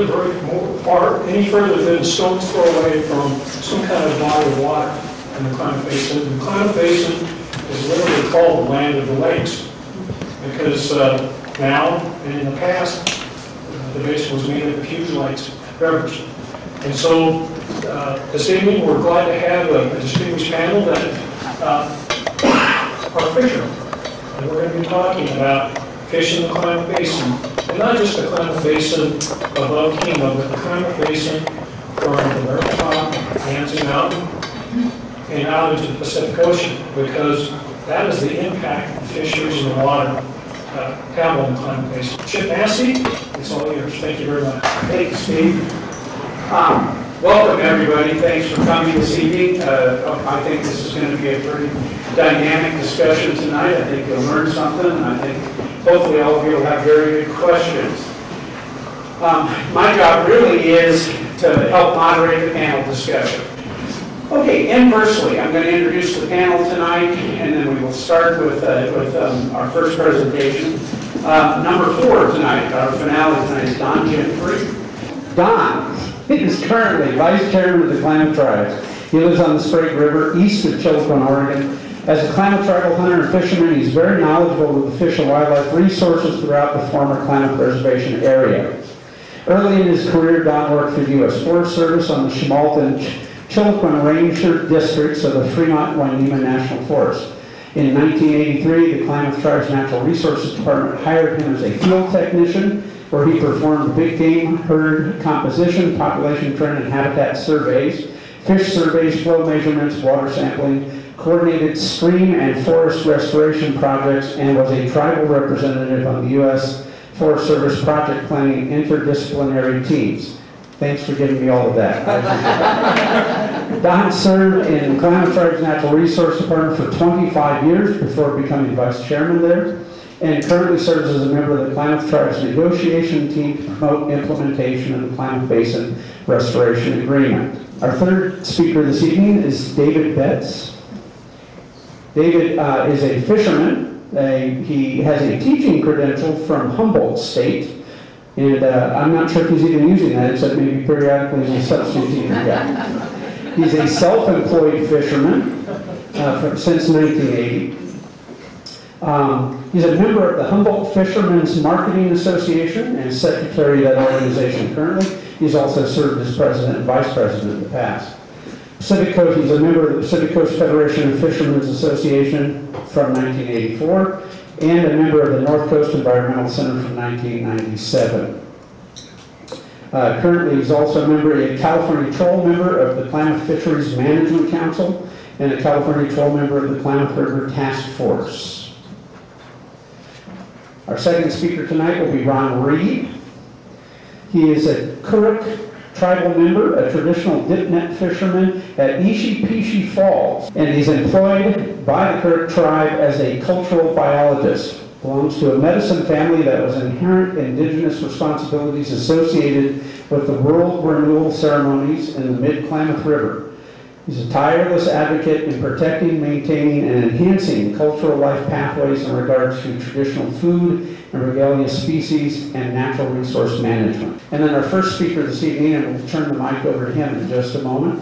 live any further than stone's throw away from some kind of body of water in the Klamath Basin. The Klamath Basin is literally called the land of the lakes because now and in the past, the basin was made up of huge lakes, rivers. And so this evening we're glad to have a distinguished panel that are fishermen. And we're going to be talking about fish in the Klamath Basin. And not just the Klamath Basin above Keno, but the Klamath Basin from the very top, Nancy Mountain, and out into the Pacific Ocean, because that is the impact the fisheries in the water have on the Klamath Basin. Chip Massey, it's all yours. Thank you very much. Thanks, Steve. Welcome, everybody. Thanks for coming this evening. I think this is going to be a pretty dynamic discussion tonight. I think you'll learn something, and I think hopefully all of you will have very good questions. My job really is to help moderate the panel discussion. Okay, inversely, I'm going to introduce the panel tonight, and then we will start with our first presentation. Number 4 tonight, our finale tonight, is Don Jimfrey. Don is currently Vice Chairman of the Klamath Tribes. He lives on the Sprague River, east of Chilcoin, Oregon. As a Klamath tribal hunter and fisherman, he's very knowledgeable of the fish and wildlife resources throughout the former Klamath Reservation area. Early in his career, Don worked for the U.S. Forest Service on the Chimalt and Chilcoin Ranger districts of the Fremont-Wainema National Forest. In 1983, the Klamath Tribes Natural Resources Department hired him as a field technician, where he performed big game herd composition, population trend, and habitat surveys, fish surveys, flow measurements, water sampling, coordinated stream and forest restoration projects, and was a tribal representative on the U.S. Forest Service project planning interdisciplinary teams. Thanks for giving me all of that. Don served in the Klamath Tribes Natural Resource Department for 25 years before becoming vice chairman there, and currently serves as a member of the Klamath Tribes negotiation team to promote implementation of the Klamath Basin Restoration Agreement. Our third speaker this evening is David Betts. David is a fisherman. He has a teaching credential from Humboldt State, and I'm not sure if he's even using that, except maybe periodically as a substitute teacher guy. He's a self-employed fisherman since 1980. He's a member of the Humboldt Fishermen's Marketing Association and secretary of that organization currently. He's also served as president and vice president in the past. Pacific Coast, he's a member of the Pacific Coast Federation of Fishermen's Association from 1984 and a member of the North Coast Environmental Center from 1997. Currently, he's also a California Troll member of the Klamath Fisheries Management Council and a California Troll member of the Klamath River Task Force. Our second speaker tonight will be Ron Reed. He is a Kuruk tribal member, a traditional dip net fisherman at Ishi-Pishi Falls, and he's employed by the Kuruk tribe as a cultural biologist. Belongs to a medicine family that was inherent indigenous responsibilities associated with the world renewal ceremonies in the mid-Klamath River. He's a tireless advocate in protecting, maintaining, and enhancing cultural life pathways in regards to traditional food and regalia species and natural resource management. And then our first speaker this evening, and we'll turn the mic over to him in just a moment,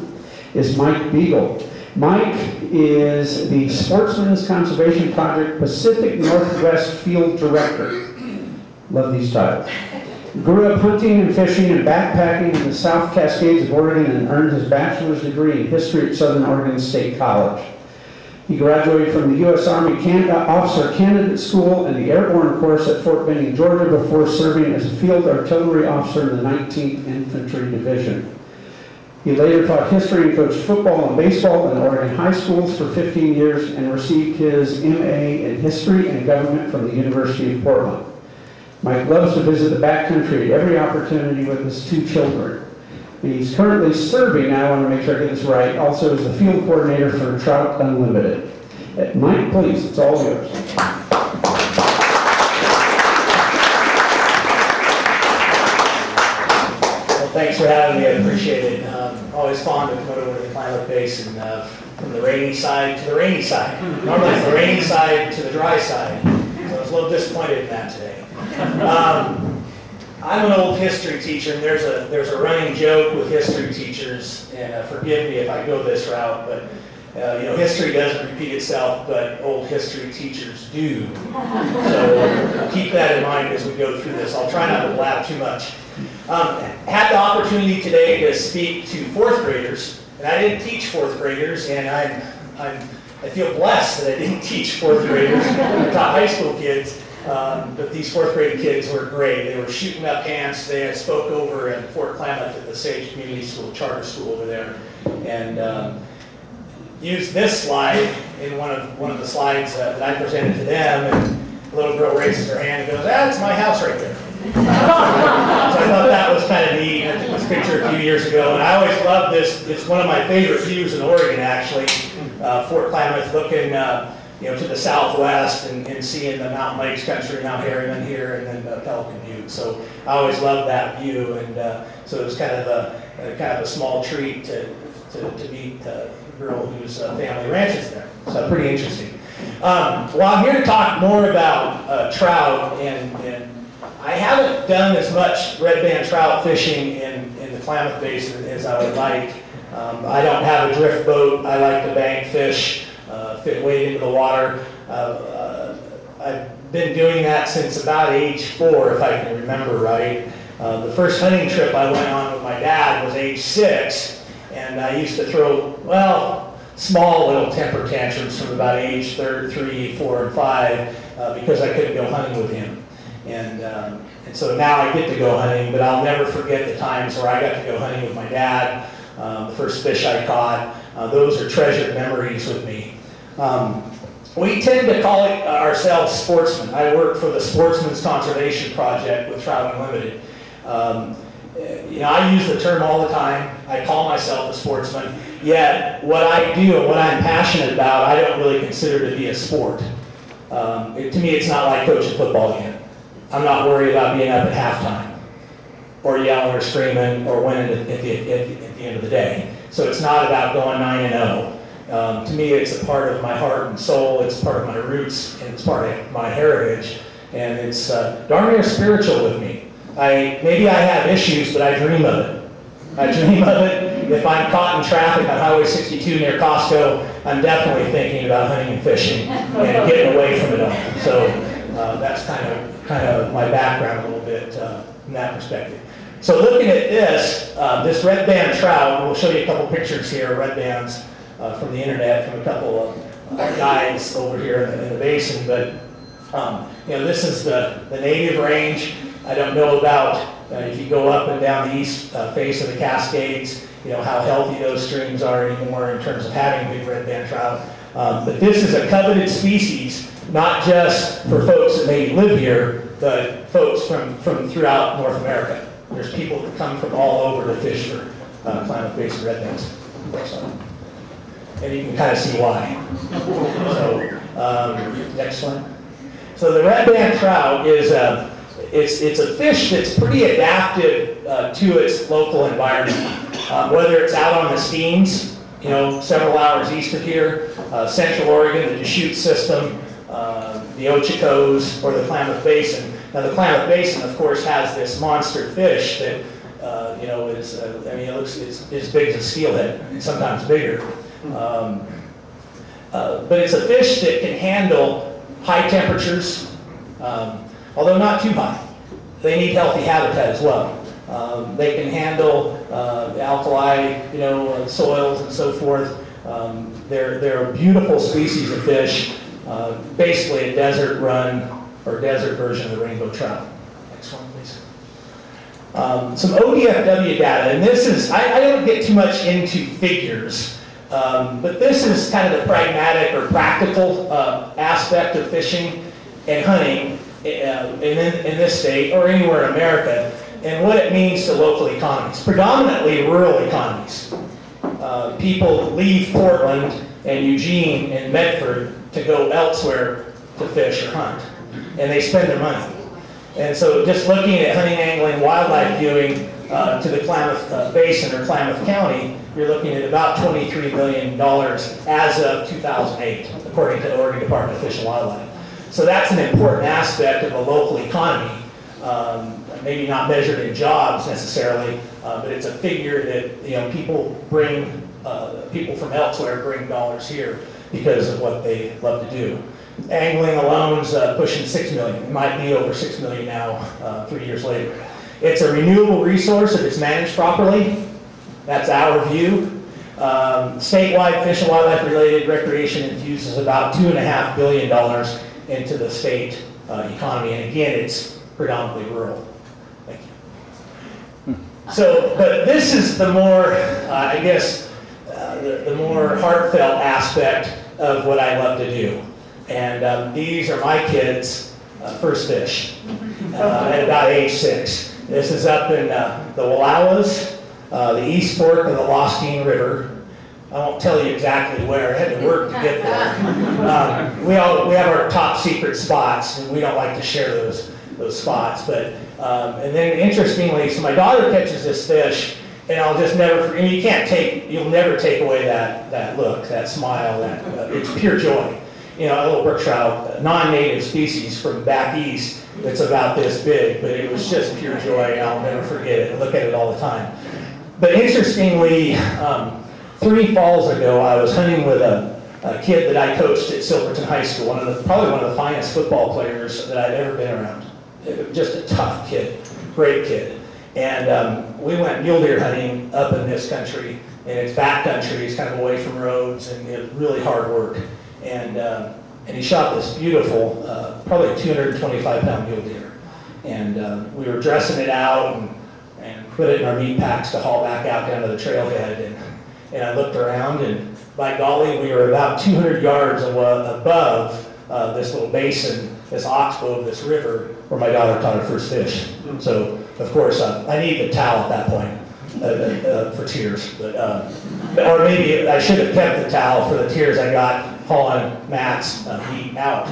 is Mike Beagle. Mike is the Sportsman's Conservation Project Pacific Northwest Field Director. Love these titles. Grew up hunting and fishing and backpacking in the South Cascades of Oregon and earned his bachelor's degree in history at Southern Oregon State College. He graduated from the U.S. Army Officer Candidate School and the Airborne course at Fort Benning, Georgia, before serving as a field artillery officer in the 19th Infantry Division. He later taught history and coached football and baseball in Oregon high schools for 15 years and received his MA in history and government from the University of Portland. Mike loves to visit the backcountry at every opportunity with his 2 children. He's currently serving now, I want to make sure I get this right, also as the field coordinator for Trout Unlimited. Mike, please, it's all yours. Well, thanks for having me, I appreciate it. Always fun to come over to the Klamath Basin from the rainy side to the rainy side. Normally it's the rainy side to the dry side, so I was a little disappointed in that today. I'm an old history teacher, and there's a running joke with history teachers, and forgive me if I go this route, but history doesn't repeat itself, but old history teachers do. So keep that in mind as we go through this. I'll try not to blab too much. Had the opportunity today to speak to fourth graders, and I didn't teach fourth graders, and I feel blessed that I didn't teach fourth graders. I taught high school kids, but these fourth grade kids were great. They were shooting up ants. They had spoke over in Fort Klamath at the Sage Community School, charter school over there, and used this slide in one of the slides that I presented to them, and the little girl raises her hand and goes, "That's my house right there." So I thought that was kind of neat. I took this picture a few years ago, and I always love this. It's one of my favorite views in Oregon, actually. Fort Klamath, looking to the southwest and seeing the Mountain Lakes country, Mount Harriman here, and then Pelican Butte. So I always loved that view, and so it was kind of a small treat to meet the girl whose family ranches there. So pretty interesting. Well, I'm here to talk more about trout, and I haven't done as much red band trout fishing in the Klamath Basin as I would like. I don't have a drift boat. I like to bank fish, fit weight into the water. I've been doing that since about age 4, if I can remember right. The first hunting trip I went on with my dad was age 6, and I used to throw, small little temper tantrums from about age 3, 4, and 5 because I couldn't go hunting with him. And so now I get to go hunting, but I'll never forget the times where I got to go hunting with my dad. The first fish I caught, those are treasured memories with me. We tend to call it ourselves sportsmen. I work for the Sportsman's Conservation Project with Trout Unlimited. I use the term all the time. I call myself a sportsman. Yet what I do and what I'm passionate about, I don't really consider to be a sport. To me, it's not like coaching a football game. I'm not worried about being up at halftime, or yelling or screaming or winning at the end of the day. So it's not about going 9-0. To me, it's a part of my heart and soul. It's part of my roots, and it's part of my heritage. And it's darn near spiritual with me. Maybe I have issues, but I dream of it. I dream of it. If I'm caught in traffic on Highway 62 near Costco, I'm definitely thinking about hunting and fishing and getting away from it all. So that's kind of my background a little bit from that perspective. So looking at this red band trout, we'll show you a couple pictures here, red bands from the internet, from a couple of guides over here in the basin. But this is the native range. I don't know about if you go up and down the east face of the Cascades, how healthy those streams are anymore in terms of having big red band trout. But this is a coveted species, not just for folks that maybe live here, but folks from throughout North America. There's people that come from all over to fish for Klamath Basin red bands. And you can kind of see why. So, next one. So the red band trout is it's a fish that's pretty adaptive to its local environment. Whether it's out on the Steens, several hours east of here, Central Oregon, the Deschutes system, the Ochocos, or the Klamath Basin. Now the Klamath Basin, of course, has this monster fish that it looks it's as big as a steelhead, and sometimes bigger. But it's a fish that can handle high temperatures, although not too high. They need healthy habitat as well. They can handle alkali, soils and so forth. They're a beautiful species of fish, basically a desert run or desert version of the rainbow trout. Next one, please. Some ODFW data, and this is, I don't get too much into figures, but this is kind of the pragmatic or practical aspect of fishing and hunting in this state or anywhere in America, and what it means to local economies, predominantly rural economies. People leave Portland and Eugene and Medford to go elsewhere to fish or hunt, and they spend their money. And so just looking at hunting, angling, wildlife viewing to the Klamath Basin or Klamath County, you're looking at about $23 million as of 2008, according to the Oregon Department of Fish and Wildlife. So that's an important aspect of a local economy. maybe not measured in jobs necessarily, but it's a figure that people from elsewhere bring dollars here because of what they love to do. Angling alone's pushing 6 million. It might be over 6 million now, 3 years later. It's a renewable resource if it's managed properly. That's our view. Statewide fish and wildlife related recreation infuses about $2.5 billion into the state economy, and again, it's predominantly rural. Thank you. So, but this is the more, I guess, the more heartfelt aspect of what I love to do. And these are my kids' first fish at about age 6. This is up in the Wallowas, the East Fork of the Lostine River. I won't tell you exactly where. I had to work to get there. We have our top secret spots, and we don't like to share those spots. But and then interestingly, so my daughter catches this fish, and I'll just never. I mean, you'll never take away that look, that smile. It's pure joy. A little brook trout, non-native species from back east. It's about this big, but it was just pure joy, and I'll never forget it. I look at it all the time. But interestingly, 3 falls ago, I was hunting with a kid that I coached at Silverton High School, probably one of the finest football players that I've ever been around. Just a tough kid, great kid. And we went mule deer hunting up in this country, and it's backcountry, it's kind of away from roads, and it's really hard work. And he shot this beautiful, probably 225-pound mule deer. And we were dressing it out and put it in our meat packs to haul back out down to the trailhead. And I looked around, and by golly, we were about 200 yards above this little basin, this oxbow of this river, where my daughter caught her first fish. So, of course, I needed a towel at that point for tears. Or maybe I should have kept the towel for the tears I got hauling Matt's meat out.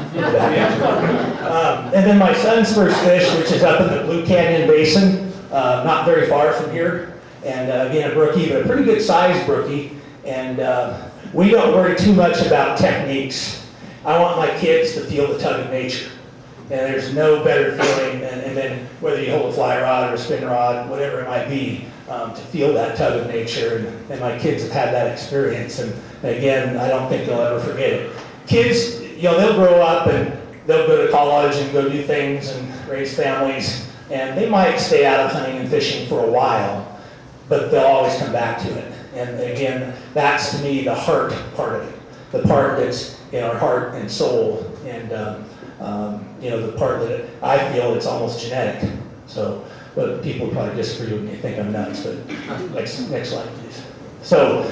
And then my son's first fish, which is up in the Blue Canyon Basin, not very far from here. And again, a brookie, but a pretty good sized brookie. And we don't worry too much about techniques. I want my kids to feel the tug of nature. And there's no better feeling, and then whether you hold a fly rod or a spin rod, whatever it might be, to feel that tug of nature. And my kids have had that experience. And again, I don't think they'll ever forget it. Kids, they'll grow up and they'll go to college and go do things and raise families. And they might stay out of hunting and fishing for a while, but they'll always come back to it. And again, that's to me the heart part of it, the part that's in our heart and soul, and the part that I feel it's almost genetic. So, but people probably disagree with me, think I'm nuts. But next slide, please. So,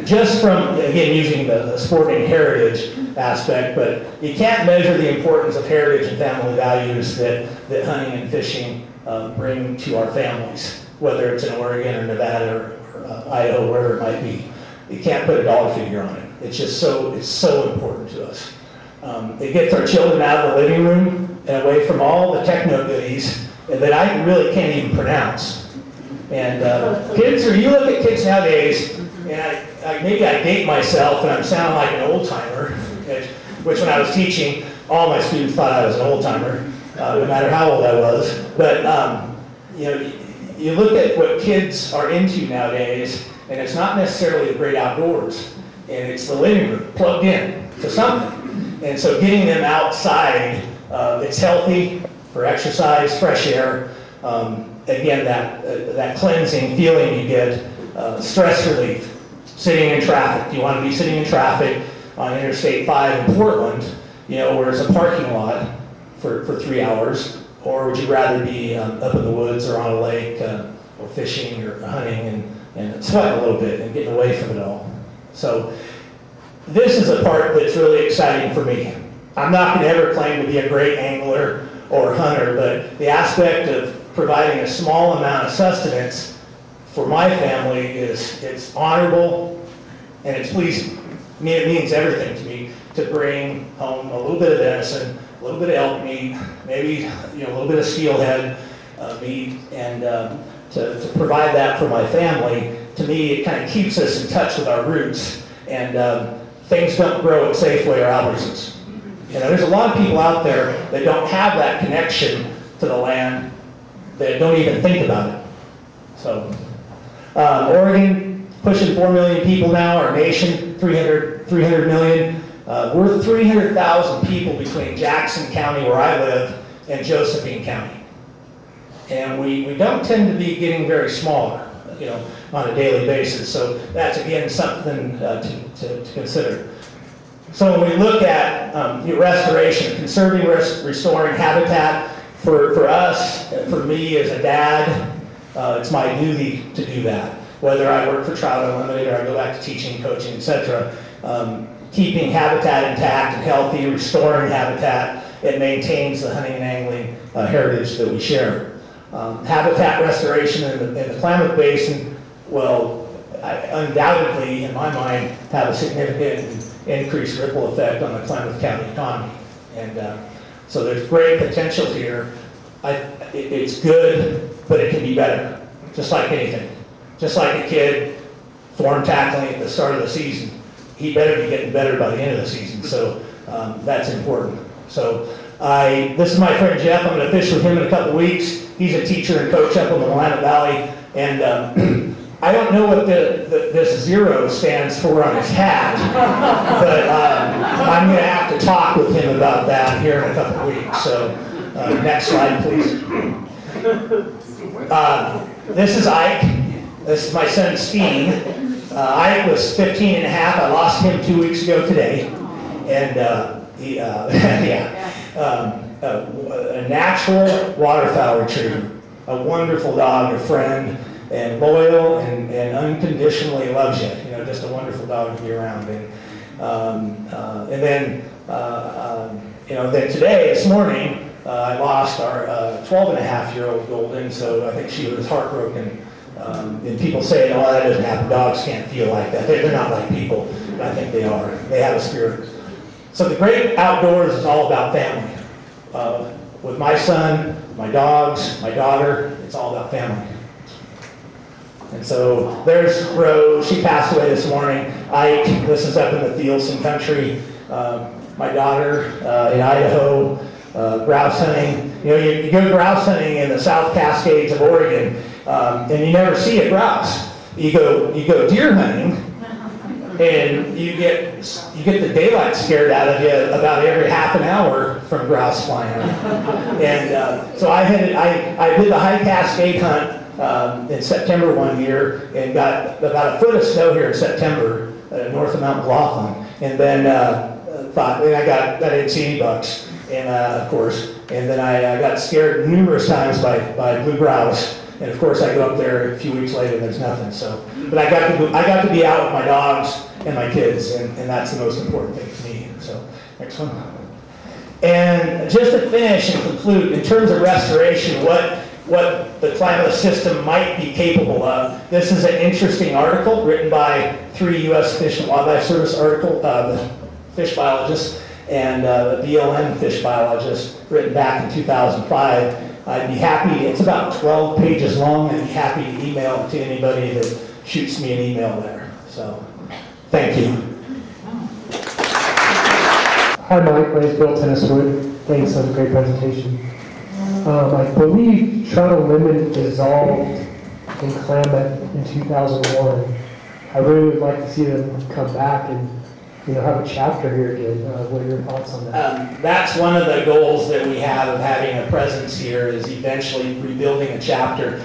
just from again using the sporting heritage aspect, but you can't measure the importance of heritage and family values that hunting and fishing bring to our families, whether it's in Oregon or Nevada or Idaho, wherever it might be. You can't put a dollar figure on it. It's just it's so important to us. It gets our children out of the living room and away from all the techno goodies that I really can't even pronounce. And you look at kids nowadays, and maybe I date myself and I'm sounding like an old timer, which when I was teaching, all my students thought I was an old timer, no matter how old I was. But you look at what kids are into nowadays, and it's not necessarily the great outdoors, and it's the living room plugged in to something. And so getting them outside, it's healthy for exercise, fresh air. Again, that cleansing feeling you get, stress relief, sitting in traffic. Do you want to be sitting in traffic on Interstate 5 in Portland, where it's a parking lot for 3 hours? Or would you rather be up in the woods or on a lake or fishing or hunting and sweating a little bit and getting away from it all? So this is a part that's really exciting for me. I'm not going to ever claim to be a great angler or hunter, but the aspect of providing a small amount of sustenance for my family it's honorable and it's pleasing. I mean, it means everything to me to bring home a little bit of venison, a little bit of elk meat, maybe a little bit of steelhead meat, and to provide that for my family. To me, it kind of keeps us in touch with our roots, and things don't grow at Safeway or Albertsons. There's a lot of people out there that don't have that connection to the land that don't even think about it. So, Oregon, pushing 4 million people now, our nation, 300 million. We're 300,000 people between Jackson County, where I live, and Josephine County. And we don't tend to be getting very smaller, you know, on a daily basis. So that's, again, something to consider. So when we look at restoration, conserving, restoring habitat, for us, for me as a dad, it's my duty to do that. Whether I work for Trout Unlimited or I go back to teaching, coaching, etc., keeping habitat intact and healthy, restoring habitat, it maintains the hunting and angling heritage that we share. Habitat restoration in the Klamath Basin will undoubtedly, in my mind, have a significant increased ripple effect on the Klamath County economy. And so there's great potential here. It's good, but it can be better, just like anything. Just like a kid form tackling at the start of the season. He better be getting better by the end of the season, so that's important. So this is my friend Jeff. I'm going to fish with him in a couple weeks. He's a teacher and coach up in the Willamette Valley, and I don't know what this 0 stands for on his hat, but I'm going to have to talk with him about that here in a couple weeks. So next slide, please. This is Ike. This is my son, Steen. Ike was 15 and a half. I lost him 2 weeks ago today. And a natural waterfowl retriever. A wonderful dog, a friend, and loyal and unconditionally loves you. You know, just a wonderful dog to be around. And then today, this morning, I lost our 12-and-a-half-year-old Golden, so I think she was heartbroken. And people say, oh, that doesn't happen. Dogs can't feel like that. They're not like people. But I think they are. They have a spirit. So the great outdoors is all about family. With my son, my dogs, my daughter, it's all about family. And so there's Rose. She passed away this morning. Ike, this is up in the Thielsen country. My daughter in Idaho, grouse hunting. You know, you go grouse hunting in the South Cascades of Oregon, and you never see a grouse. You go deer hunting, and you get the daylight scared out of you about every half an hour from grouse flying. And so I did the High Cascade hunt in September one year and got about a foot of snow here in September north of Mount McLaughlin, and then I didn't see any bucks, and of course, and then I got scared numerous times by blue grouse. And of course, I go up there a few weeks later and there's nothing. So, but I got to be out with my dogs and my kids, and that's the most important thing to me. So, next one. And just to finish and conclude, in terms of restoration, what the Klamath system might be capable of. This is an interesting article written by 3 U.S. Fish and Wildlife Service fish biologists and the BLM fish biologist, written back in 2005. I'd be happy, it's about 12 pages long, and I'd be happy to email it to anybody that shoots me an email there. So, thank you. Hi Mike, my name is Bill Tenniswood. Thanks for the great presentation. I believe Trout Unlimited dissolved in Klamath in 2001. I really would like to see them come back and have a chapter here again. What are your thoughts on that? That's one of the goals that we have of having a presence here, is eventually rebuilding a chapter.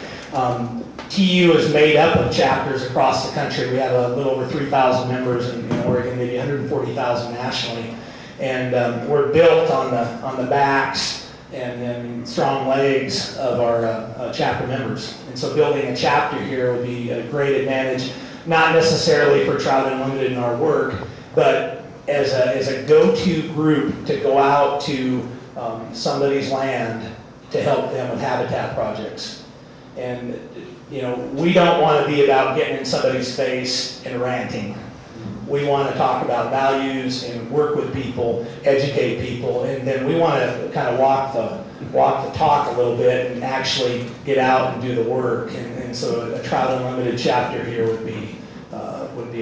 TU is made up of chapters across the country. We have a little over 3,000 members in Oregon, maybe 140,000 nationally. And we're built on the backs and strong legs of our chapter members. And so building a chapter here would be a great advantage, not necessarily for Trout Unlimited in our work, but as a go-to group to go out to somebody's land to help them with habitat projects. And we don't want to be about getting in somebody's face and ranting. We want to talk about values and work with people, educate people, and then we want to kind of walk the talk a little bit and actually get out and do the work. And so a Trout Unlimited chapter here would be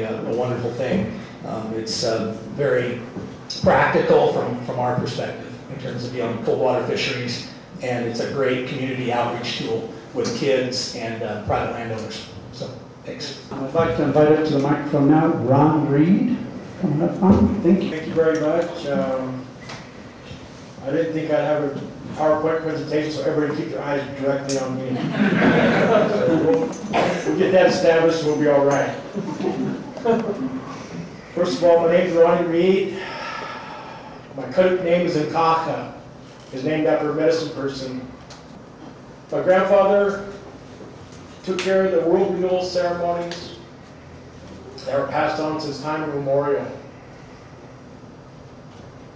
a wonderful thing. It's very practical from our perspective in terms of dealing with cold water fisheries, and it's a great community outreach tool with kids and private landowners. So, thanks. I'd like to invite up to the microphone now, Ron Reed. Coming up, Ron. Thank you. Thank you very much. I didn't think I'd have a PowerPoint presentation, so everybody keep their eyes directly on me. So we'll get that established and we'll be all right. First of all, my name is Ronnie Reed. My code name is Nkaka. It's named after a medicine person. My grandfather took care of the world renewal ceremonies that were passed on since time immemorial.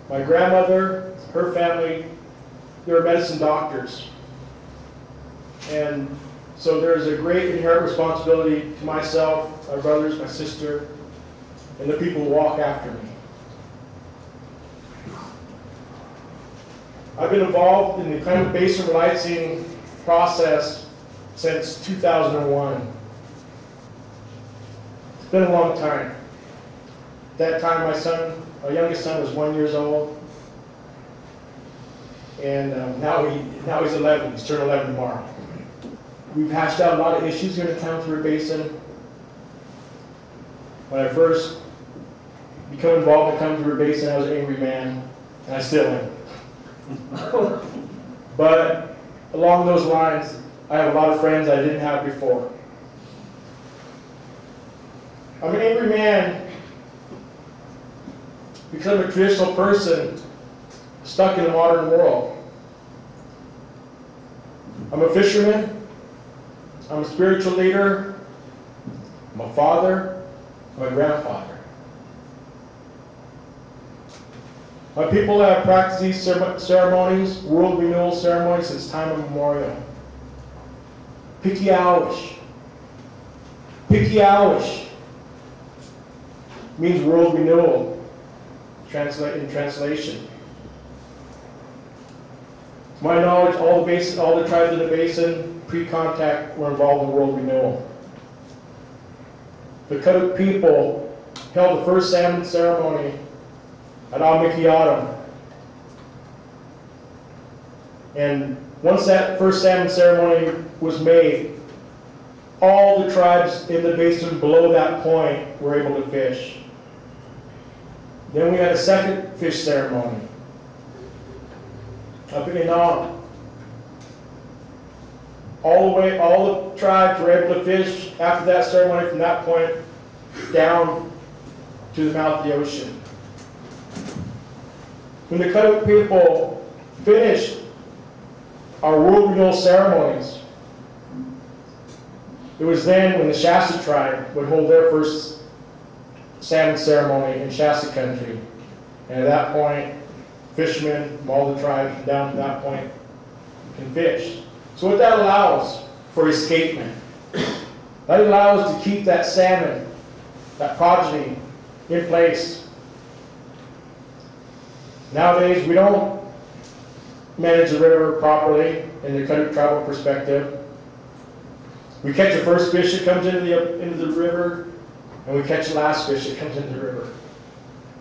My grandmother, her family, they were medicine doctors. And so there's a great inherent responsibility to myself, my brothers, my sister, and the people who walk after me. I've been involved in the Klamath Basin relicensing process since 2001. It's been a long time. At that time, my youngest son was 1 year old. And now he's 11. He's turned 11 tomorrow. We've hashed out a lot of issues here in the Klamath River Basin. When I first became involved in the Klamath River Basin, I was an angry man, and I still am. But along those lines, I have a lot of friends I didn't have before. I'm an angry man because I'm a traditional person stuck in the modern world. I'm a fisherman, I'm a spiritual leader, I'm a father, I'm a grandfather. My people have practiced these ceremonies, world renewal ceremonies, since time immemorial. Pikiawish. Pikiawish means world renewal in translation. To my knowledge, all the tribes in the basin, pre-contact, were involved in world renewal. The Kuduk people held the first salmon ceremony at Amikiatum. And once that first salmon ceremony was made, all the tribes in the basin below that point were able to fish. Then we had a second fish ceremony up in Inam. All the tribes were able to fish after that ceremony from that point down to the mouth of the ocean. When the Kuduk people finished our world renewal ceremonies, it was then when the Shasta tribe would hold their first salmon ceremony in Shasta country. And at that point, fishermen from all the tribes from down to that point can fish. So what that allows for escapement, that allows to keep that salmon, that progeny, in place. Nowadays, we don't manage the river properly in the Kuduk tribal perspective. We catch the first fish that comes into the river, and we catch the last fish that comes into the river.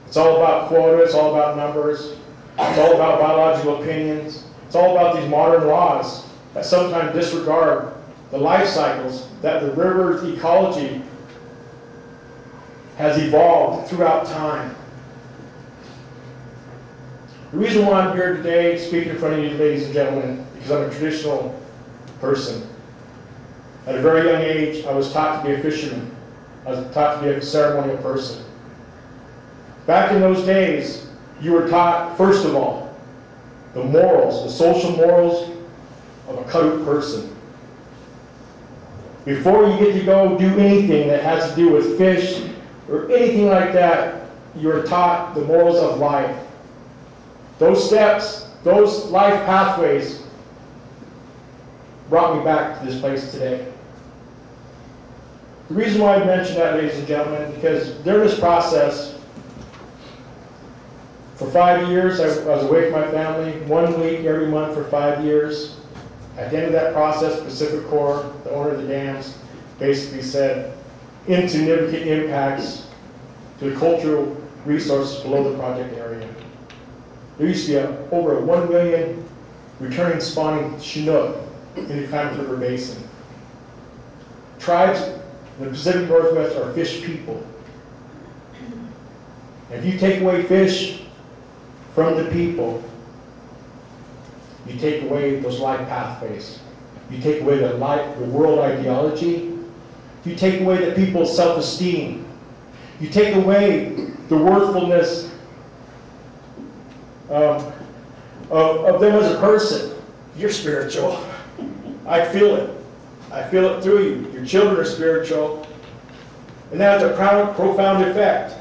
It's all about quota, it's all about numbers, it's all about biological opinions, it's all about these modern laws that sometimes disregard the life cycles that the river's ecology has evolved throughout time. The reason why I'm here today speaking in front of you, ladies and gentlemen, because I'm a traditional person. At a very young age, I was taught to be a fisherman. I was taught to be a ceremonial person. Back in those days, you were taught, first of all, the morals, the social morals of a Kuduk person. Before you get to go do anything that has to do with fish or anything like that, you are taught the morals of life. Those steps, those life pathways brought me back to this place today. The reason why I mention that, ladies and gentlemen, because during this process, for 5 years, I was away from my family, 1 week every month for 5 years. At the end of that process, Pacific Corps, the owner of the dams, basically said insignificant impacts to the cultural resources below the project area. There used to be over 1 million returning spawning Chinook in the Klamath River Basin. Tribes in the Pacific Northwest are fish people. And if you take away fish from the people, you take away those life pathways. You take away the world ideology. You take away the people's self-esteem. You take away the worthfulness of them as a person. You're spiritual. I feel it. I feel it through you. Your children are spiritual. And that has a profound effect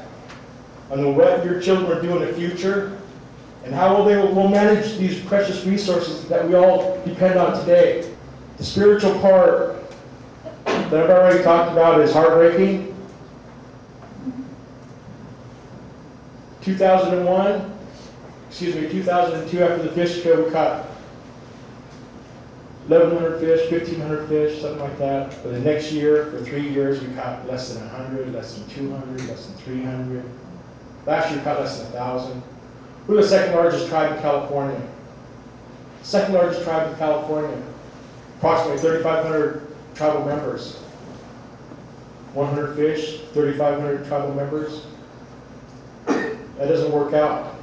on what your children will do in the future and how they will manage these precious resources that we all depend on today. The spiritual part that I've already talked about is heartbreaking. 2002, after the fish kill, we caught 1,100 fish, 1,500 fish, something like that. But the next year, for 3 years, we caught less than 100, less than 200, less than 300. Last year, we caught less than 1,000. We're the second largest tribe in California. Second largest tribe in California. Approximately 3,500 tribal members. 100 fish, 3,500 tribal members. That doesn't work out.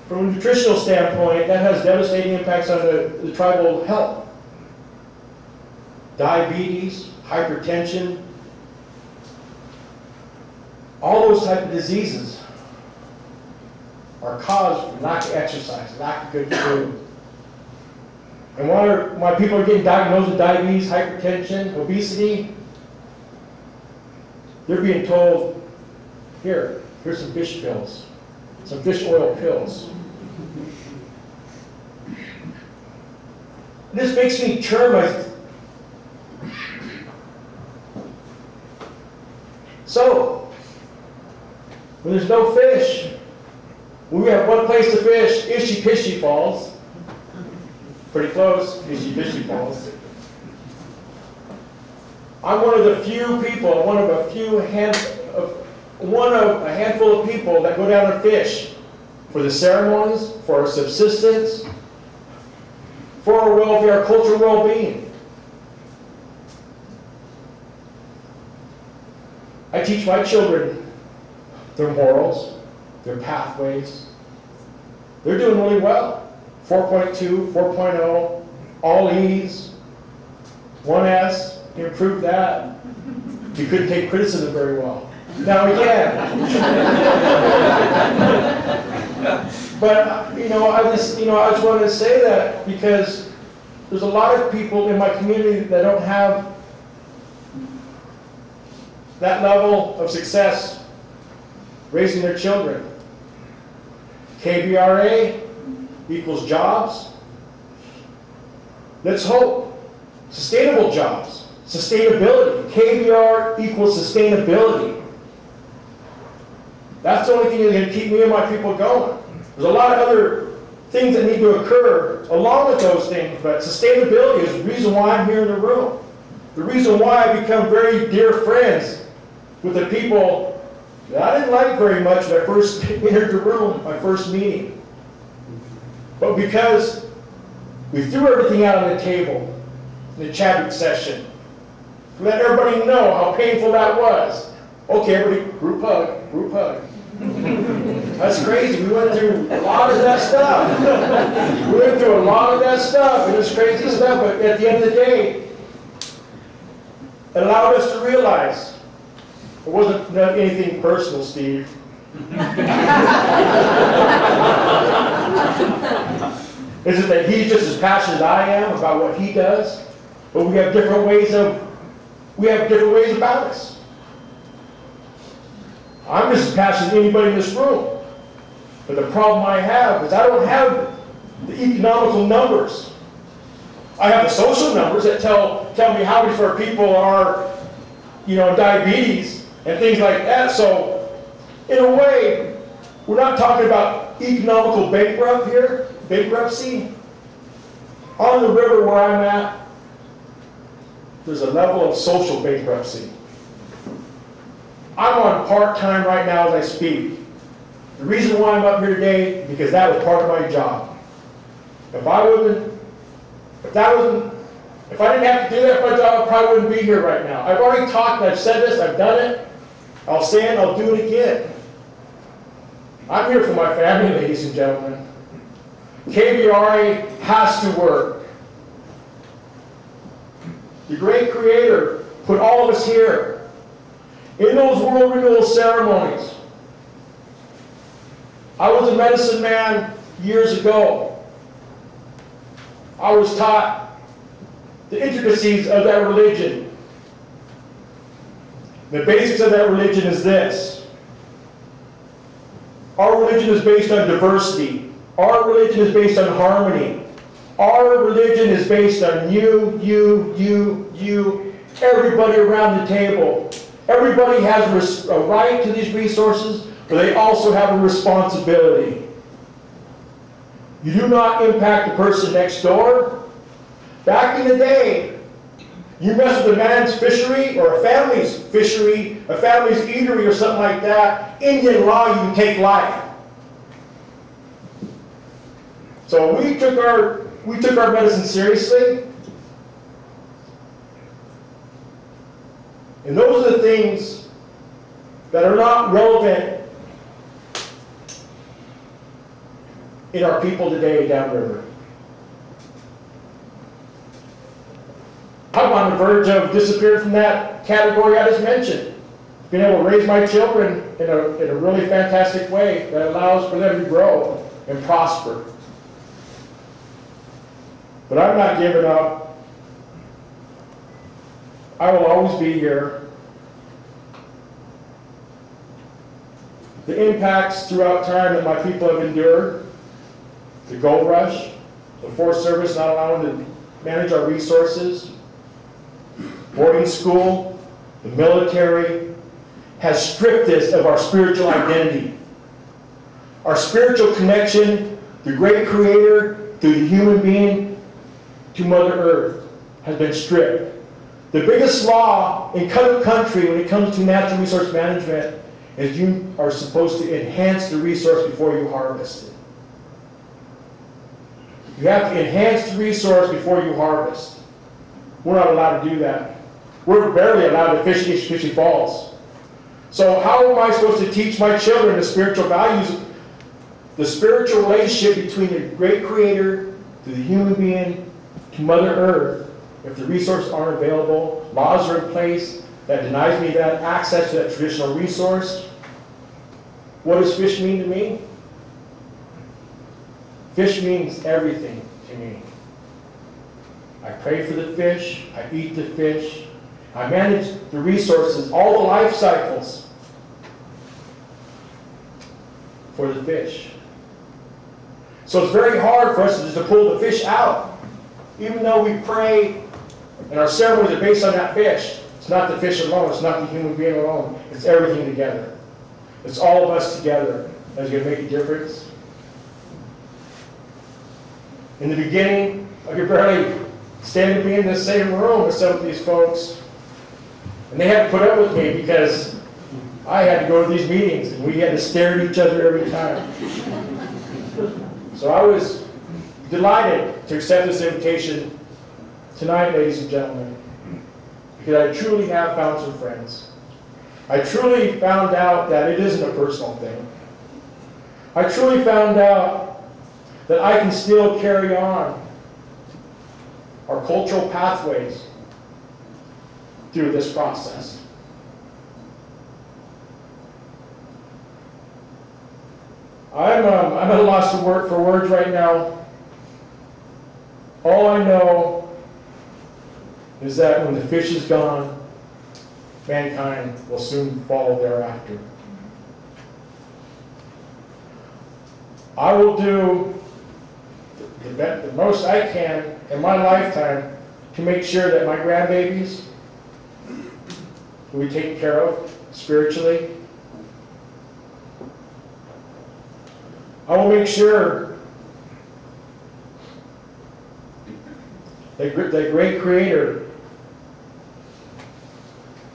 From a nutritional standpoint, that has devastating impacts on the tribal health. Diabetes, hypertension, all those type of diseases are caused from lack of exercise, lack of good food. And why people are getting diagnosed with diabetes, hypertension, obesity, they're being told, here's some fish pills, some fish oil pills. This makes me turn my... So, when there's no fish, when we have one place to fish, Ishy-Pishy Falls. Pretty close, Ishy-Pishy Falls. I'm one of the few people, one of a handful of people that go down and fish for the ceremonies, for our subsistence, for our welfare, our cultural well-being. I teach my children their morals, their pathways. They're doing really well. 4.2, 4.0, all E's, 1S, improve that. You couldn't take criticism very well. Now we can. But I just wanted to say that because there's a lot of people in my community that don't have that level of success raising their children. KBRA equals jobs. Let's hope. Sustainable jobs. Sustainability. KBR equals sustainability. That's the only thing that's going to keep me and my people going. There's a lot of other things that need to occur along with those things, but sustainability is the reason why I'm here in the room. The reason why I become very dear friends with the people that I didn't like very much when I first entered the room, my first meeting. But because we threw everything out on the table in the Chadwick session, to let everybody know how painful that was. Okay, everybody, group hug, group hug. That's crazy. We went through a lot of that stuff. We went through a lot of that stuff. It was crazy stuff, but at the end of the day, it allowed us to realize it wasn't anything personal, Steve. Is it that he's just as passionate as I am about what he does, but we have different ways about us. I'm just as passionate as anybody in this room. But the problem I have is I don't have the economical numbers. I have the social numbers that tell me how many of our people are, diabetes and things like that. So, in a way, we're not talking about economical bankruptcy. On the river where I'm at, there's a level of social bankruptcy. I'm on part-time right now as I speak. The reason why I'm up here today, because that was part of my job. If I didn't have to do that for my job, I probably wouldn't be here right now. I've already talked, I've said this, I've done it. I'll say it, I'll do it again. I'm here for my family, ladies and gentlemen. KBRA has to work. The great Creator put all of us here. In those world renewal ceremonies, I was a medicine man years ago. I was taught the intricacies of that religion. The basics of that religion is this. Our religion is based on diversity. Our religion is based on harmony. Our religion is based on you, everybody around the table. Everybody has a right to these resources, but they also have a responsibility. You do not impact the person next door. Back in the day, you mess with a man's fishery or a family's fishery, a family's eatery or something like that, Indian law, you can take life. So we took our medicine seriously. And those are the things that are not relevant in our people today downriver. I'm on the verge of disappearing from that category I just mentioned. Being able to raise my children in a really fantastic way that allows for them to grow and prosper. But I'm not giving up. I will always be here. The impacts throughout time that my people have endured, the gold rush, the Forest Service not allowing to manage our resources, boarding school, the military, has stripped us of our spiritual identity. Our spiritual connection, the great Creator, through the human being, to Mother Earth, has been stripped. The biggest law in country when it comes to natural resource management is you are supposed to enhance the resource before you harvest it. You have to enhance the resource before you harvest. We're not allowed to do that. We're barely allowed to fish Ecology Falls. So how am I supposed to teach my children the spiritual values, the spiritual relationship between the great Creator, to the human being, to Mother Earth, if the resources aren't available, laws are in place that denies me that access to that traditional resource? What does fish mean to me? Fish means everything to me. I pray for the fish, I eat the fish, I manage the resources, all the life cycles for the fish. So it's very hard for us to pull the fish out. Even though we pray and our ceremonies are based on that fish. It's not the fish alone, it's not the human being alone, it's everything together. It's all of us together that's going to make a difference. In the beginning, I could barely stand to be in the same room with some of these folks. And they had to put up with me because I had to go to these meetings and we had to stare at each other every time. So I was delighted to accept this invitation tonight, ladies and gentlemen, because I truly have found some friends. I truly found out that it isn't a personal thing. I truly found out that I can still carry on our cultural pathways through this process. I'm at a loss for words right now. All I know is that when the fish is gone, mankind will soon follow thereafter. I will do the most I can in my lifetime to make sure that my grandbabies will be taken care of spiritually. I will make sure that the great Creator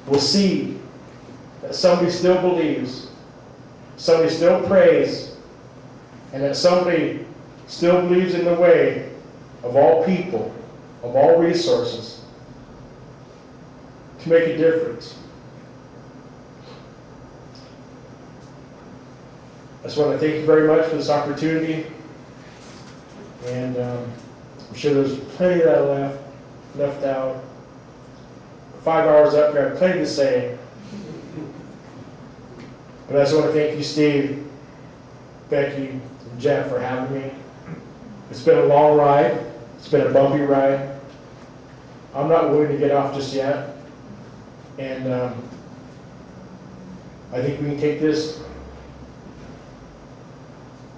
will see that somebody still believes, somebody still prays, and that somebody still believes in the way of all people, of all resources, to make a difference. I just want to thank you very much for this opportunity, and I'm sure there's plenty that are left out. 5 hours up here, I have plenty to say. But I just want to thank you, Steve, Becky, and Jeff for having me. It's been a long ride. It's been a bumpy ride. I'm not willing to get off just yet. And I think we can take this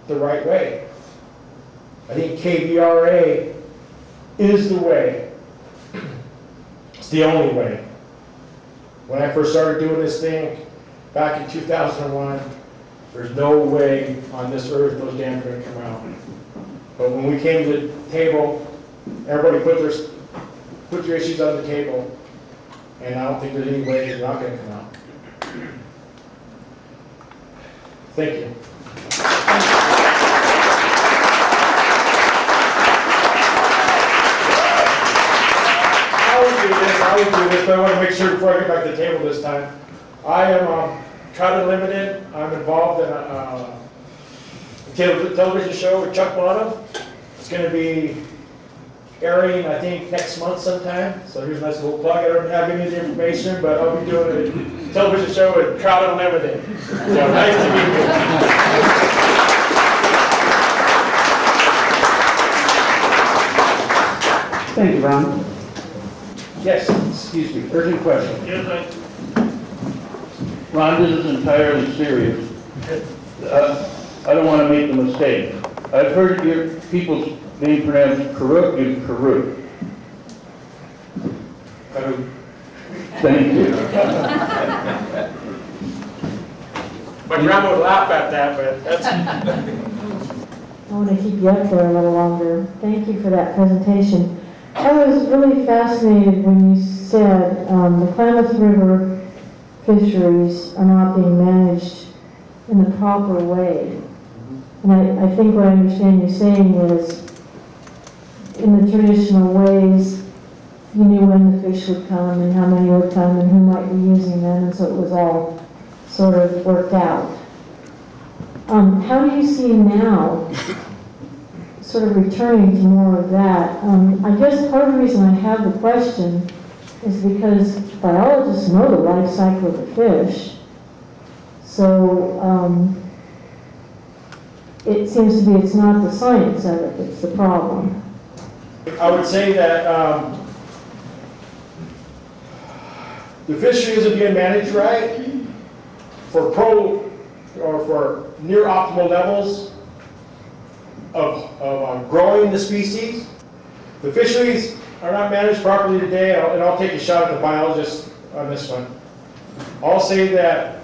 the right way. I think KBRA is the way. It's the only way. When I first started doing this thing back in 2001, there's no way on this earth those dams are going to come out. But when we came to the table, everybody put their issues on the table, and I don't think there's any way they're not going to come out. Thank you. I would do this, but I want to make sure before I get back to the table this time. I am Trout Unlimited. I'm involved in a television show with Chuck Bonham. It's going to be airing, I think, next month sometime. So here's a nice little plug. I don't have any of the information, but I'll be doing a television show with Trout Unlimited. So nice to meet you. Thank you, Ron. Yes. Excuse me, urgent question. Yes, Ron, this is entirely serious. I don't want to make a mistake. I've heard your people's name pronounced Karuk and Karuk. Thank you. My grandma would laugh at that, but that's... I want to keep you up there a little longer. Thank you for that presentation. I was really fascinated when you said the Klamath River fisheries are not being managed in the proper way. And I think what I understand you saying is, in the traditional ways, you knew when the fish would come and how many would come and who might be using them, and so it was all sort of worked out. How do you see now sort of returning to more of that? I guess part of the reason I have the question is because biologists know the life cycle of the fish. So it seems to be it's not the science of it that's the problem. I would say that the fishery isn't being managed right for near optimal levels of growing the species. The fisheries are not managed properly today, and I'll take a shot at the biologist on this one. I'll say that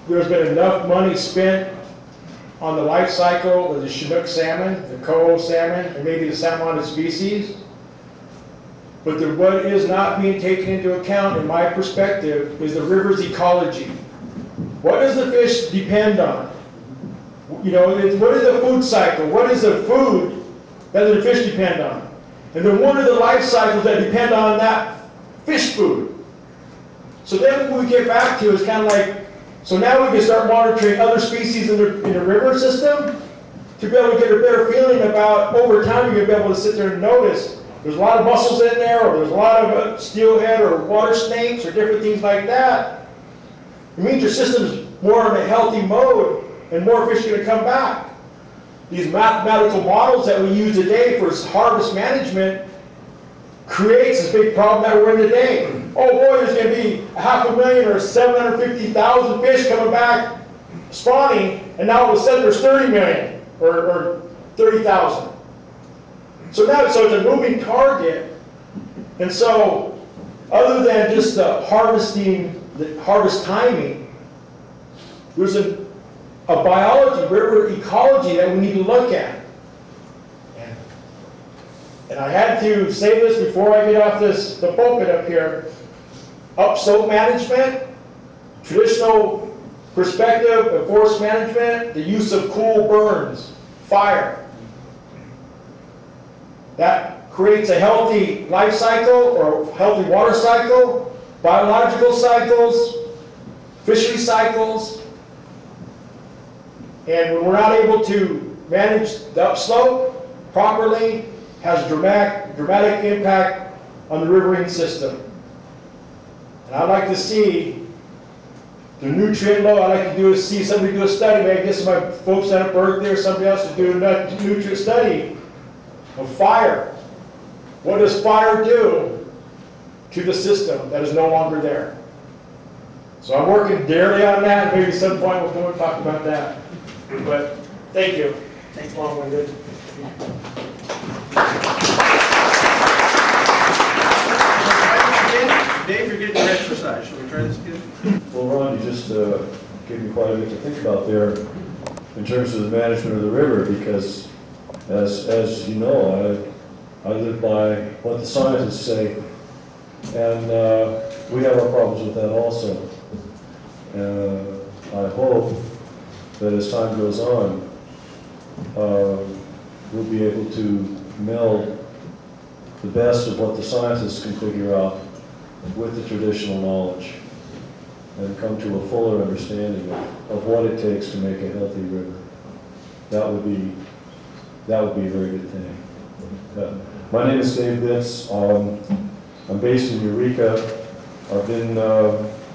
there's been enough money spent on the life cycle of the Chinook salmon, the coho salmon, and maybe the salmonid species. But what is not being taken into account, in my perspective, is the river's ecology. What does the fish depend on? You know, what is the food cycle? What is the food that the fish depend on? And then what are the life cycles that depend on that fish food? So then what we get back to is kind of like, so now we can start monitoring other species in the river system to be able to get a better feeling about, over time, you're going to be able to sit there and notice there's a lot of mussels in there, or there's a lot of steelhead or water snakes or different things like that. It means your system's more in a healthy mode and more fish are going to come back. These mathematical models that we use today for harvest management creates this big problem that we're in today. Oh boy, there's going to be 500,000 or 750,000 fish coming back spawning, and now all of a sudden there's 30 million or 30,000. So now it's a moving target. And so other than just the harvest timing, there's a biology, river ecology that we need to look at. And I had to say this before I get off the pulpit up here. Upslope management, traditional perspective of forest management, the use of cool burns, fire. that creates a healthy life cycle or healthy water cycle, biological cycles, fishery cycles. And when we're not able to manage the upslope properly, has dramatic impact on the riverine system. And I'd like to see the nutrient load. I'd like to see somebody do a study, maybe get some of my folks down at Berkeley or somebody else to do a nutrient study of fire. What does fire do to the system that is no longer there? So I'm working daily on that. Maybe at some point we'll go and talk about that. But thank you. Thanks, long-winded. Dave, you're getting your exercise. Shall we try this again? Well, Ron, you just gave me quite a bit to think about there in terms of the management of the river, because as you know, I live by what the scientists say, and we have our problems with that also. I hope that as time goes on, we'll be able to meld the best of what the scientists can figure out with the traditional knowledge and come to a fuller understanding of what it takes to make a healthy river. That would be a very good thing. My name is Dave Bitts. I'm based in Eureka. I've been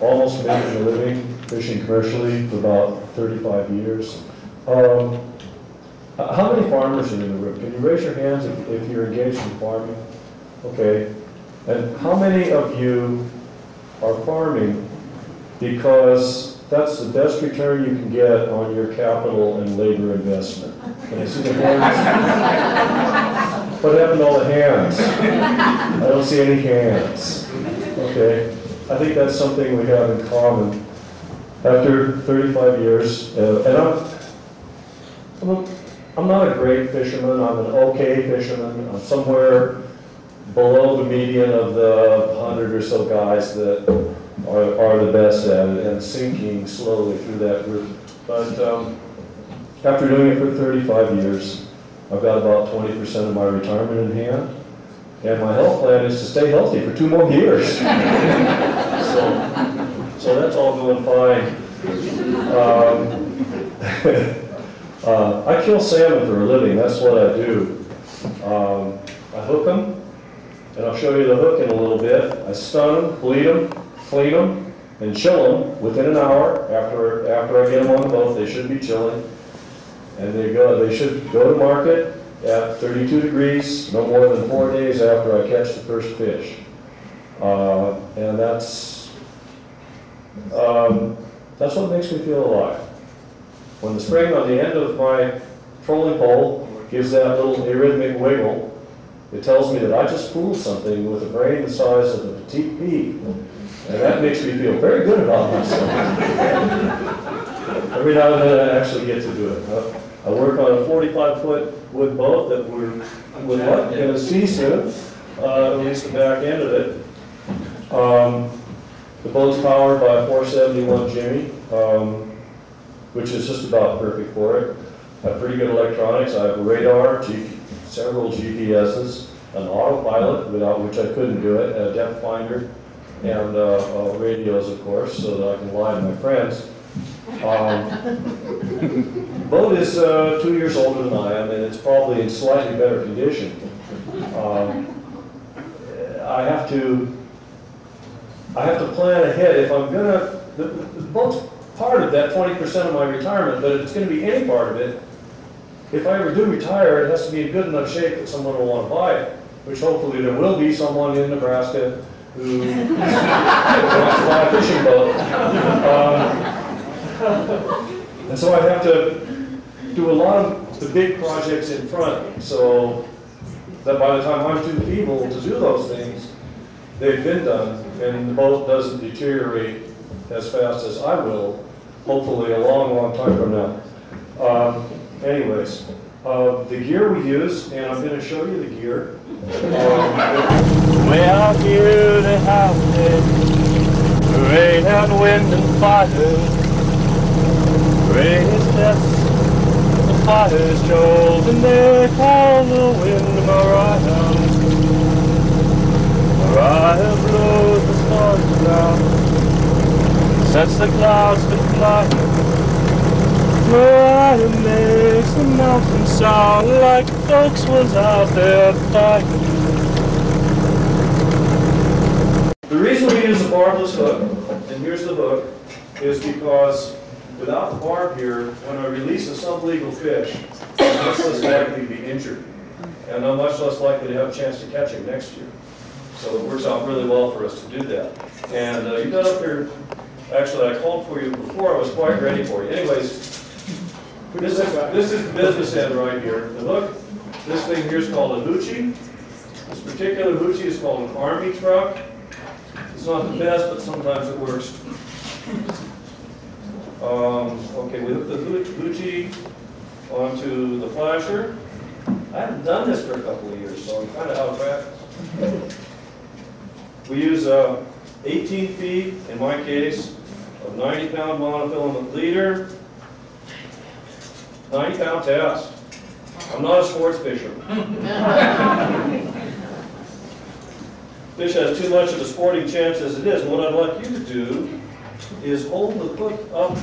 almost making a living fishing commercially for about 35 years. How many farmers are in the river? Can you raise your hands if you're engaged in farming? Okay. And how many of you are farming because that's the best return you can get on your capital and labor investment? Can I see the hands? What happened to all the hands? I don't see any hands. Okay. I think that's something we have in common. After 35 years, and I'm not a great fisherman. I'm an okay fisherman. I'm somewhere below the median of the 100 or so guys that are the best at it, and sinking slowly through that group. But after doing it for 35 years, I've got about 20% of my retirement in hand, and my health plan is to stay healthy for 2 more years. So that's all going fine. I kill salmon for a living. That's what I do. I hook them. And I'll show you the hook in a little bit. I stun them, bleed them, clean them, and chill them within an hour. After I get them on the boat, they should be chilling. And they should go to market at 32 degrees, no more than 4 days after I catch the first fish. And that's what makes me feel alive. When the spring on the end of my trolling pole gives that little arrhythmic wiggle, it tells me that I just fooled something with a brain the size of a petite pea. And that makes me feel very good about myself. Every now and then I actually get to do it. I work on a 45-foot wood boat that we're going to see soon, at least the back end of it. The boat's powered by a 471 Jimmy, which is just about perfect for it. I have pretty good electronics. I have a radar, several GPSs, an autopilot, without which I couldn't do it, a depth finder, and radios, of course, so that I can lie to my friends. The boat is 2 years older than I am, and it's probably in slightly better condition. I have to plan ahead. If I'm gonna, the boat's part of that 20% of my retirement, but if it's going to be any part of it, if I ever do retire, it has to be in good enough shape that someone will want to buy it, which hopefully there will be someone in Nebraska who wants to buy a fishing boat. And so I have to do a lot of the big projects in front, so that by the time I'm too feeble to do those things, they've been done, and the boat doesn't deteriorate as fast as I will, hopefully a long, long time from now. Anyways, the gear we use, and I'm going to show you the gear. Well, here they have it, rain and wind and fire. Rain is best, the fire's chosen, they call the wind Mariah, Mariah blows the stars around, sets the clouds to fly. Mariah makes the mountains sound like folks was out there fighting. The reason we use the barbless hook, and here's the hook, is because without the barb here, when I release a sublegal fish, I'm much less likely to be injured. And I'm much less likely to have a chance to catch him next year. So it works out really well for us to do that. And you got up here, actually I called for you before, I was quite ready for you. Anyways, this is the business end right here. The hook, this thing here is called a hoochie. This particular hoochie is called an army truck. It's not the best, but sometimes it works. Okay, we hook the hoochie onto the flasher. I haven't done this for a couple of years, so I'm kind of out of practice. We use 18 feet, in my case, of 90-pound monofilament leader, 90-pound test. I'm not a sports fisherman. Fish has too much of a sporting chance as it is. And what I'd like you to do is hold the hook up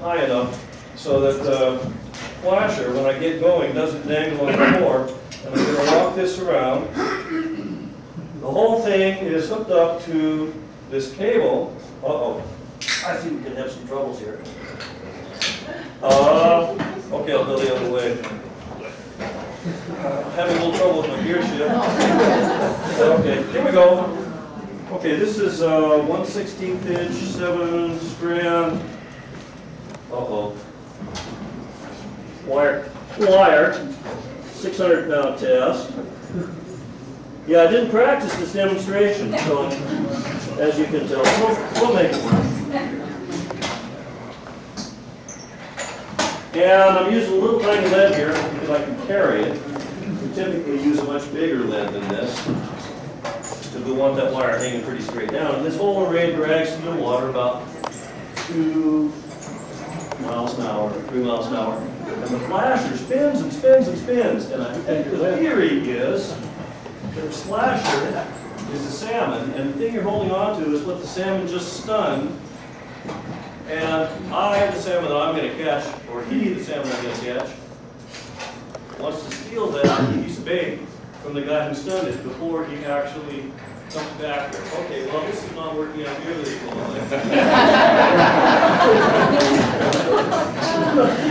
high enough so that the flasher, when I get going, doesn't dangle on the floor. And I'm going to walk this around. The whole thing is hooked up to this cable. Uh-oh. I think we can have some troubles here. Okay, I'll go the other way. Having a little trouble with my gear shift. Okay, here we go. Okay, this is 1/16 inch, 7 strand. Uh-oh. Wire, 600-pound test. Yeah, I didn't practice this demonstration, so as you can tell, we'll make it work. And I'm using a little tiny lead here because I can carry it. We typically use a much bigger lead than this because we want that wire hanging pretty straight down. And this whole array drags through the water about 2 miles an hour, 3 miles an hour. And the flasher spins and spins and spins. And the theory is that the flasher is a salmon, and the thing you're holding on to is what the salmon just stunned. And I, the salmon that I'm going to catch, or he, the salmon I'm going to catch, wants to steal that piece of bait from the guy who stunned it before he actually comes back here. Okay, well, this is not working out nearly as well.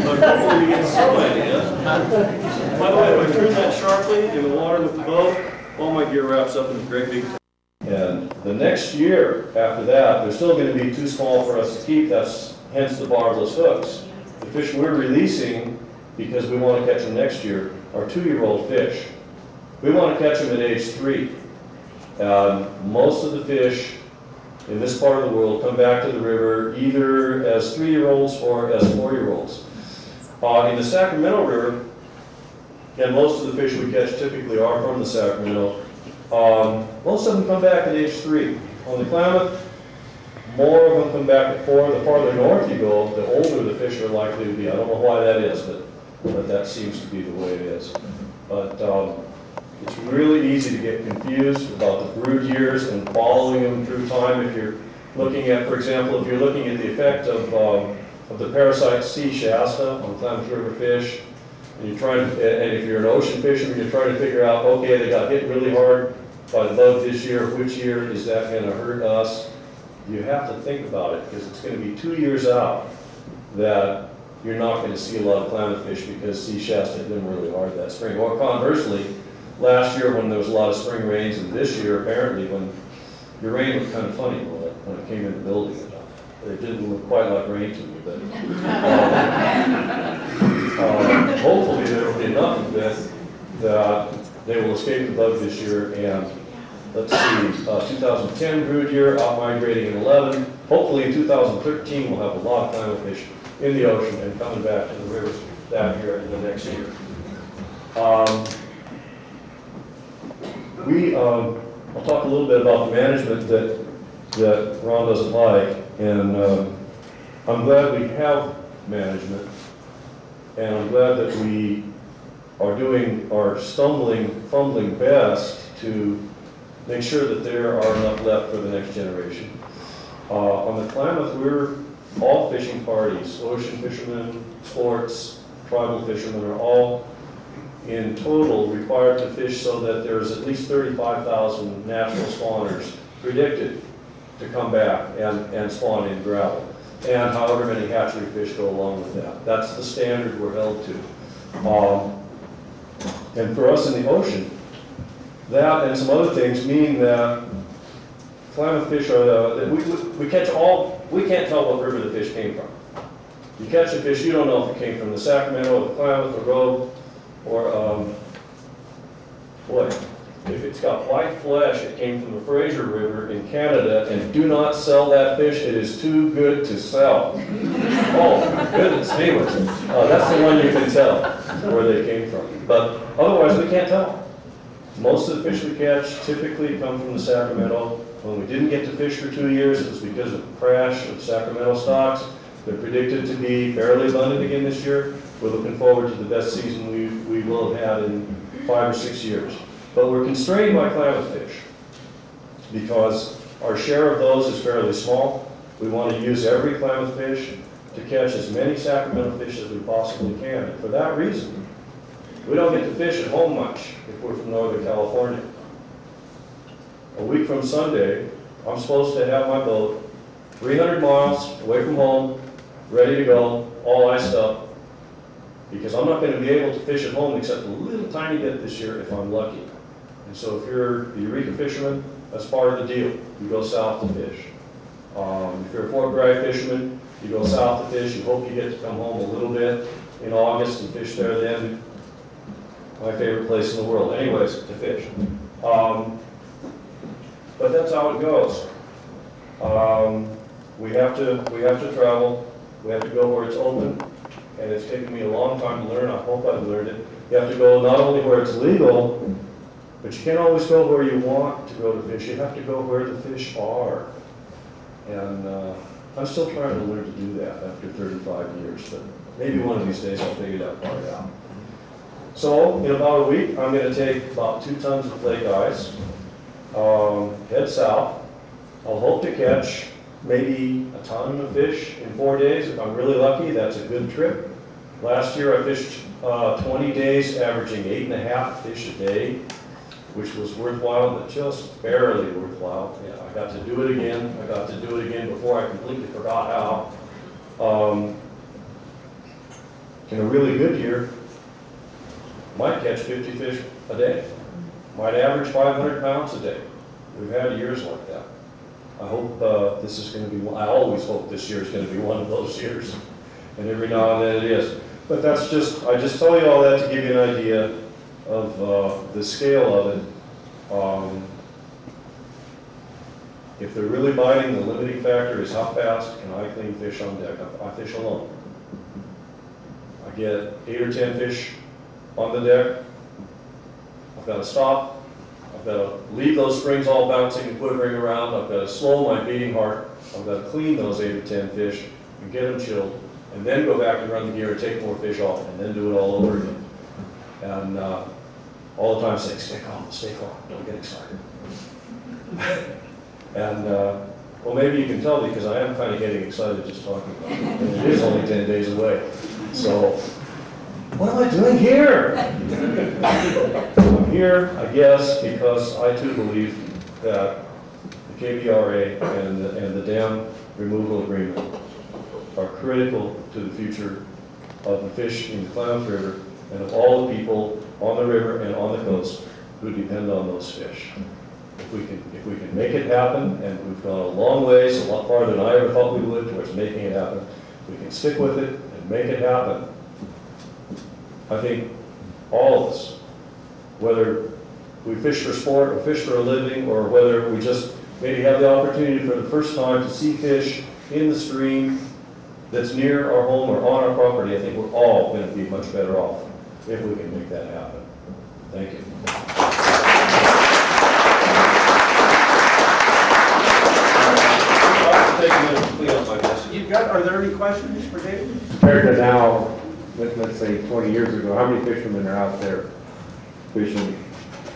But hopefully we get some idea. By the way, if I turn that sharply in the water with the boat, all my gear wraps up in a great big. And the next year after that, they're still going to be too small for us to keep. That's hence the barbless hooks. The fish we're releasing, because we want to catch them next year, are 2-year-old fish. We want to catch them at age 3. Most of the fish in this part of the world come back to the river either as 3-year-olds or as 4-year-olds. In the Sacramento River, and most of the fish we catch typically are from the Sacramento, most of them come back at age 3. On the Klamath, more of them come back at 4. The farther north you go, the older the fish are likely to be. I don't know why that is, but that seems to be the way it is. But it's really easy to get confused about the brood years and following them through time. If you're looking at, for example, if you're looking at the effect of the parasite C. shasta on Klamath River fish, and you're trying to, and if you're an ocean fisherman, you're trying to figure out, okay, they got hit really hard by the bug this year. Which year is that going to hurt us? You have to think about it because it's going to be 2 years out that you're not going to see a lot of Klamath fish because C. shasta hit them really hard that spring. Or conversely, last year when there was a lot of spring rains, and this year apparently when your rain looked kind of funny when it came in the building. It didn't look quite like rain to me, but hopefully there will be enough of this that they will escape the bug this year. And let's see, 2010 brood year, out migrating in 11. Hopefully in 2013 we'll have a lot of Klamath fish in the ocean and coming back to the rivers that year and the next year. I'll talk a little bit about the management that Ron doesn't like, and I'm glad we have management, and I'm glad that we are fumbling best to make sure that there are enough left for the next generation. On the Klamath, we're all fishing parties, ocean fishermen, sports, tribal fishermen are all in total required to fish so that there's at least 35,000 natural spawners predicted to come back and spawn in gravel. And however many hatchery fish go along with that. That's the standard we're held to. And for us in the ocean, that and some other things mean that Klamath fish are, that we catch all, we can't tell what river the fish came from. You catch a fish, you don't know if it came from the Sacramento, or the Klamath, or Rogue, or, boy, if it's got white flesh, it came from the Fraser River in Canada, and do not sell that fish, it is too good to sell. Oh, my goodness, anyways, that's the one you can tell where they came from. But otherwise, we can't tell. Most of the fish we catch typically come from the Sacramento. When we didn't get to fish for 2 years, it was because of the crash of Sacramento stocks. They're predicted to be fairly abundant again this year. We're looking forward to the best season we will have had in 5 or 6 years. But we're constrained by Klamath fish because our share of those is fairly small. We want to use every Klamath fish to catch as many Sacramento fish as we possibly can. And for that reason, we don't get to fish at home much if we're from Northern California. A week from Sunday, I'm supposed to have my boat 300 miles away from home, ready to go, all iced up, because I'm not going to be able to fish at home except a little tiny bit this year if I'm lucky. And so if you're the Eureka fisherman, that's part of the deal. You go south to fish. If you're a Fort Bragg fisherman, you go south to fish. You hope you get to come home a little bit in August and fish there then. My favorite place in the world, anyways, to fish. But that's how it goes. We have to travel. We have to go where it's open, and it's taken me a long time to learn. I hope I've learned it. You have to go not only where it's legal, but you can't always go where you want to go to fish. You have to go where the fish are. And I'm still trying to learn to do that after 35 years, but maybe one of these days I'll figure that part out. So in about a week, I'm going to take about 2 tons of flake ice, head south. I'll hope to catch maybe a ton of fish in 4 days. If I'm really lucky, that's a good trip. Last year I fished 20 days, averaging 8.5 fish a day, which was worthwhile, but just barely worthwhile. Yeah, I got to do it again. I got to do it again before I completely forgot how. In a really good year, might catch 50 fish a day. Might average 500 pounds a day. We've had years like that. I hope this is going to be, I always hope this year is going to be one of those years. And every now and then it is. But that's just, I just tell you all that to give you an idea of the scale of it. If they're really biting, the limiting factor is how fast can I clean fish on deck. I fish alone. I get 8 or 10 fish on the deck. I've got to stop. I've got to leave those springs all bouncing and quivering around. I've got to slow my beating heart. I've got to clean those 8 or 10 fish and get them chilled, and then go back and run the gear and take more fish off, and then do it all over again. And all the time saying, stay calm, don't get excited. And well, maybe you can tell because I am kind of getting excited just talking about it. And it is only 10 days away. So, what am I doing here? I'm here, I guess, because I too believe that the KBRA and the dam removal agreement are critical to the future of the fish in the Klamath River and of all the people on the river and on the coast who depend on those fish. If we can make it happen, and we've gone a long ways, a lot farther than I ever thought we would towards making it happen, we can stick with it and make it happen. I think all of us, whether we fish for sport or fish for a living, or whether we just maybe have the opportunity for the first time to see fish in the stream that's near our home or on our property, I think we're all going to be much better off if we can make that happen. Thank you. You've got, are there any questions for David? Compared to now, let's say 20 years ago, how many fishermen are out there fishing?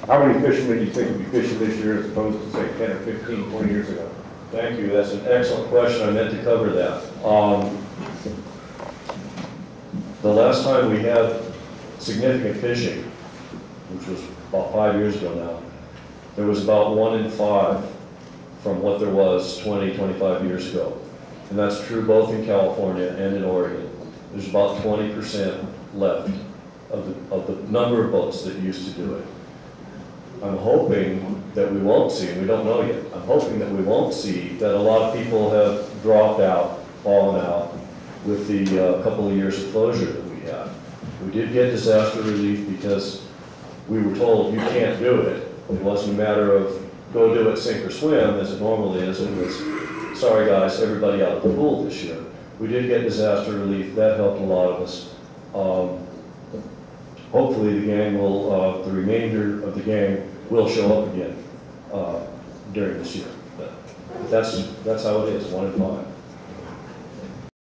How many fishermen do you think would be fishing this year as opposed to say 10 or 15, 20 years ago? Thank you, that's an excellent question, I meant to cover that. The last time we had significant fishing, which was about 5 years ago now, there was about 1 in 5 from what there was 20, 25 years ago. And that's true both in California and in Oregon. There's about 20% left of the number of boats that used to do it. I'm hoping that we won't see, and we don't know yet, I'm hoping that we won't see that a lot of people have dropped out, fallen out with the couple of years of closure that we had. We did get disaster relief because we were told you can't do it. It wasn't a matter of go do it, sink or swim, as it normally is. It was, sorry guys, everybody out of the pool this year. We did get disaster relief. That helped a lot of us. Hopefully the gang will, the remainder of the gang will show up again during this year. But that's how it is, 1 in 5.